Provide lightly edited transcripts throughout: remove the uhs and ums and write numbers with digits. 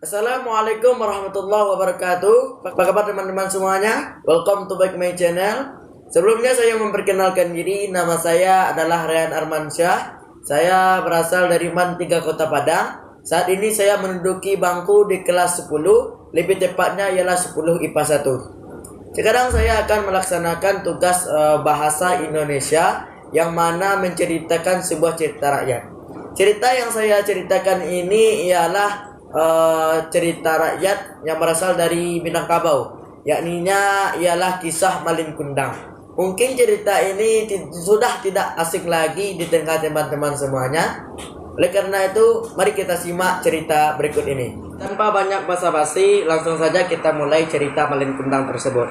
Assalamualaikum warahmatullahi wabarakatuh. Apa kabar teman-teman semuanya? Welcome to back my channel. Sebelumnya saya memperkenalkan diri. Nama saya adalah Ryan Armansyah. Saya berasal dari MAN 3 Kota Padang. Saat ini saya menduduki bangku di kelas 10. Lebih tepatnya ialah 10 IPA 1. Sekarang saya akan melaksanakan tugas bahasa Indonesia yang mana menceritakan sebuah cerita rakyat. Cerita yang saya ceritakan ini ialah cerita rakyat yang berasal dari Minangkabau, yakninya ialah kisah Malin Kundang. Mungkin cerita ini sudah tidak asing lagi di tengah teman-teman semuanya. Oleh karena itu, mari kita simak cerita berikut ini. Tanpa banyak basa-basi, langsung saja kita mulai cerita Malin Kundang tersebut.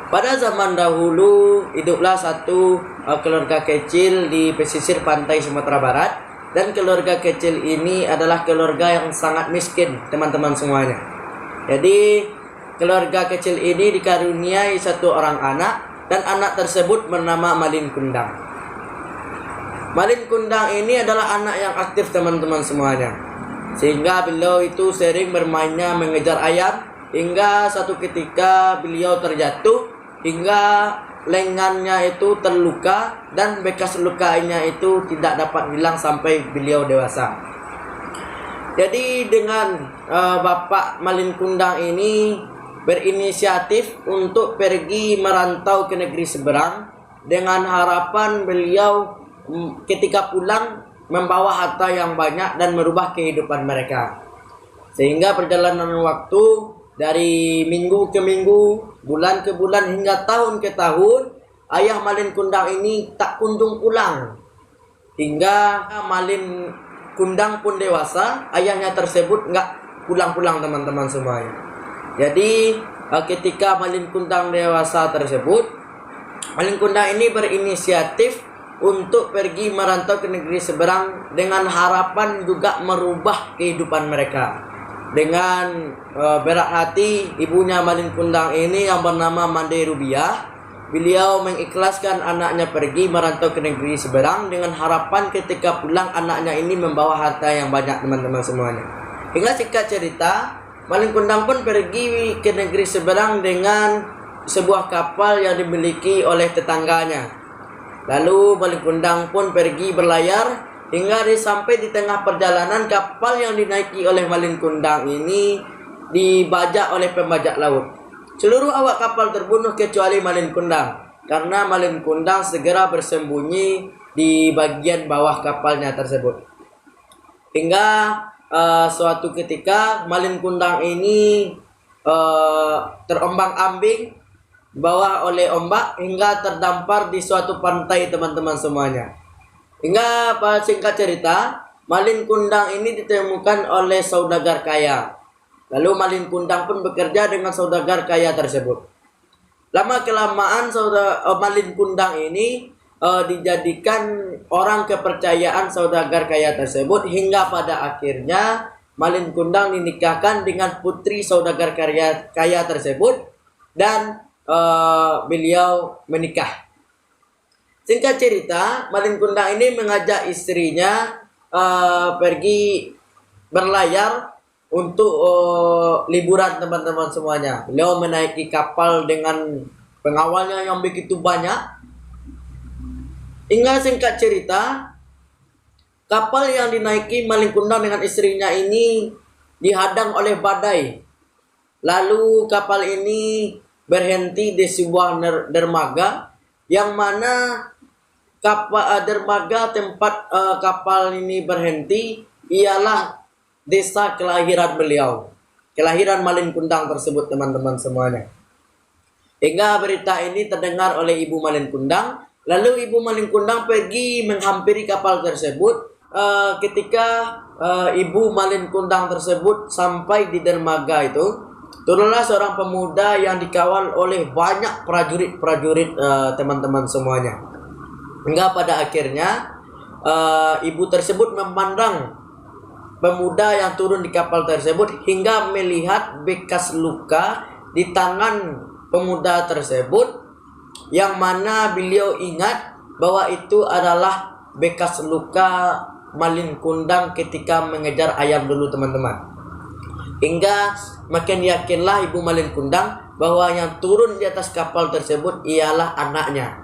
Pada zaman dahulu, hiduplah satu keluarga kecil di pesisir pantai Sumatera Barat. Dan keluarga kecil ini adalah keluarga yang sangat miskin, teman-teman semuanya. Jadi keluarga kecil ini dikaruniai satu orang anak, dan anak tersebut bernama Malin Kundang. Malin Kundang ini adalah anak yang aktif, teman-teman semuanya. Sehingga beliau itu sering bermainnya mengejar ayam, hingga satu ketika beliau terjatuh hingga lengannya itu terluka, dan bekas lukanya itu tidak dapat hilang sampai beliau dewasa. Jadi dengan Bapak Malin Kundang ini berinisiatif untuk pergi merantau ke negeri seberang dengan harapan beliau ketika pulang membawa harta yang banyak dan merubah kehidupan mereka. Sehingga perjalanan waktu dari minggu ke minggu, bulan ke bulan, hingga tahun ke tahun, ayah Malin Kundang ini tak kunjung pulang. Hingga Malin Kundang pun dewasa, ayahnya tersebut nggak pulang-pulang, teman-teman semuanya. Jadi ketika Malin Kundang dewasa tersebut, Malin Kundang ini berinisiatif untuk pergi merantau ke negeri seberang dengan harapan juga merubah kehidupan mereka. Dengan berat hati, ibunya Malin Kundang ini yang bernama Mande Rubiah, beliau mengikhlaskan anaknya pergi merantau ke negeri seberang dengan harapan ketika pulang anaknya ini membawa harta yang banyak, teman-teman semuanya. Hingga singkat cerita, Malin Kundang pun pergi ke negeri seberang dengan sebuah kapal yang dimiliki oleh tetangganya. Lalu Malin Kundang pun pergi berlayar hingga sampai di tengah perjalanan, kapal yang dinaiki oleh Malin Kundang ini dibajak oleh pembajak laut. Seluruh awak kapal terbunuh kecuali Malin Kundang, karena Malin Kundang segera bersembunyi di bagian bawah kapalnya tersebut. Hingga suatu ketika Malin Kundang ini terombang-ambing dibawa oleh ombak hingga terdampar di suatu pantai, teman-teman semuanya. Hingga singkat cerita, Malin Kundang ini ditemukan oleh saudagar kaya. Lalu Malin Kundang pun bekerja dengan saudagar kaya tersebut. Lama-kelamaan Malin Kundang ini dijadikan orang kepercayaan saudagar kaya tersebut, hingga pada akhirnya Malin Kundang dinikahkan dengan putri saudagar kaya tersebut, dan beliau menikah. Singkat cerita, Malin Kundang ini mengajak istrinya pergi berlayar untuk liburan, teman-teman semuanya. Beliau menaiki kapal dengan pengawalnya yang begitu banyak. Hingga singkat cerita, kapal yang dinaiki Malin Kundang dengan istrinya ini dihadang oleh badai. Lalu kapal ini berhenti di sebuah dermaga, yang mana dermaga tempat kapal ini berhenti ialah desa kelahiran beliau, kelahiran Malin Kundang tersebut, teman-teman semuanya. Hingga berita ini terdengar oleh ibu Malin Kundang. Lalu ibu Malin Kundang pergi menghampiri kapal tersebut. Ketika ibu Malin Kundang tersebut sampai di dermaga itu, turunlah seorang pemuda yang dikawal oleh banyak prajurit-prajurit, teman-teman semuanya. Hingga pada akhirnya ibu tersebut memandang pemuda yang turun di kapal tersebut hingga melihat bekas luka di tangan pemuda tersebut, yang mana beliau ingat bahwa itu adalah bekas luka malin kundang ketika mengejar ayam dulu teman-teman. Hingga makin yakinlah ibu malin kundang bahwa yang turun di atas kapal tersebut ialah anaknya.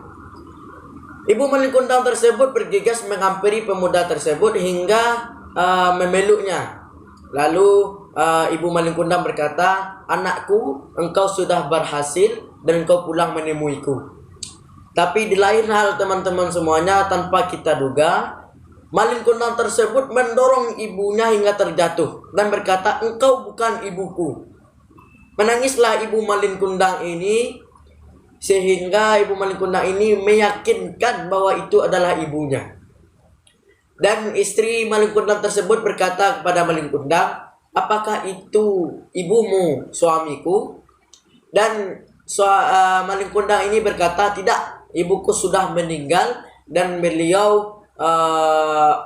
Ibu malin kundang tersebut bergegas menghampiri pemuda tersebut hingga memeluknya. Lalu ibu malin kundang berkata, "Anakku, engkau sudah berhasil dan engkau pulang menemuiku." Tapi di lain hal teman-teman semuanya, tanpa kita duga, malin kundang tersebut mendorong ibunya hingga terjatuh dan berkata, "Engkau bukan ibuku." Menangislah ibu malin kundang ini sehingga ibu malin kundang ini meyakinkan bahwa itu adalah ibunya. Dan istri malin kundang tersebut berkata kepada malin kundang, "Apakah itu ibumu, suamiku?" Dan malin kundang ini berkata, "Tidak, ibuku sudah meninggal dan beliau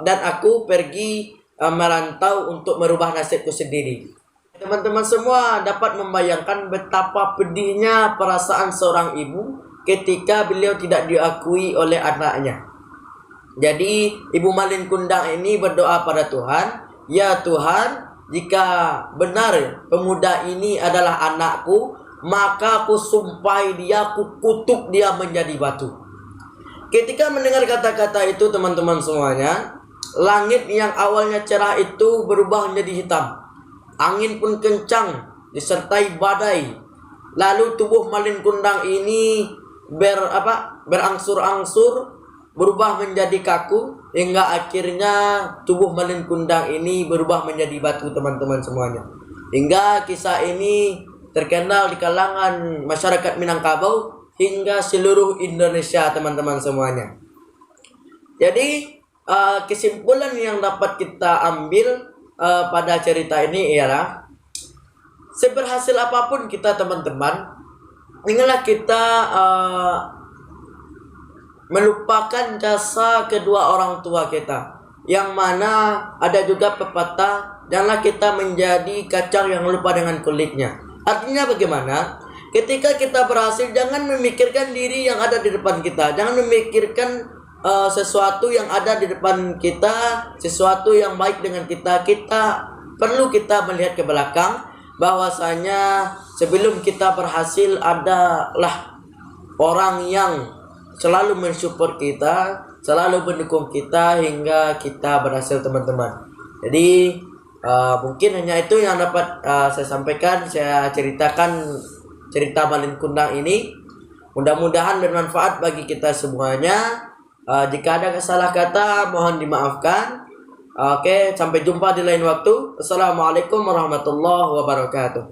dan aku pergi merantau untuk merubah nasibku sendiri." Teman-teman semua dapat membayangkan betapa pedihnya perasaan seorang ibu ketika beliau tidak diakui oleh anaknya. Jadi ibu malin kundang ini berdoa pada Tuhan, "Ya Tuhan, jika benar pemuda ini adalah anakku, maka aku sumpahi dia, aku kutuk dia menjadi batu." Ketika mendengar kata-kata itu teman-teman semuanya, langit yang awalnya cerah itu berubah menjadi hitam. Angin pun kencang disertai badai. Lalu tubuh malin kundang ini berangsur-angsur berubah menjadi kaku hingga akhirnya tubuh malin kundang ini berubah menjadi batu teman-teman semuanya. Hingga kisah ini terkenal di kalangan masyarakat Minangkabau hingga seluruh Indonesia teman-teman semuanya. Jadi kesimpulan yang dapat kita ambil pada cerita ini ialah seberhasil apapun kita teman-teman, ingatlah kita melupakan jasa kedua orang tua kita. Yang mana ada juga pepatah, janganlah kita menjadi kacang yang lupa dengan kulitnya. Artinya bagaimana? Ketika kita berhasil, jangan memikirkan diri yang ada di depan kita. Jangan memikirkan sesuatu yang ada di depan kita, sesuatu yang baik dengan kita. Kita perlu melihat ke belakang, bahwasanya sebelum kita berhasil adalah orang yang selalu mensupport kita, selalu mendukung kita hingga kita berhasil teman-teman. Jadi mungkin hanya itu yang dapat saya sampaikan, saya ceritakan cerita malin kundang ini. Mudah-mudahan bermanfaat bagi kita semuanya. Jika ada salah kata mohon dimaafkan. Oke, sampai jumpa di lain waktu. Assalamualaikum warahmatullahi wabarakatuh.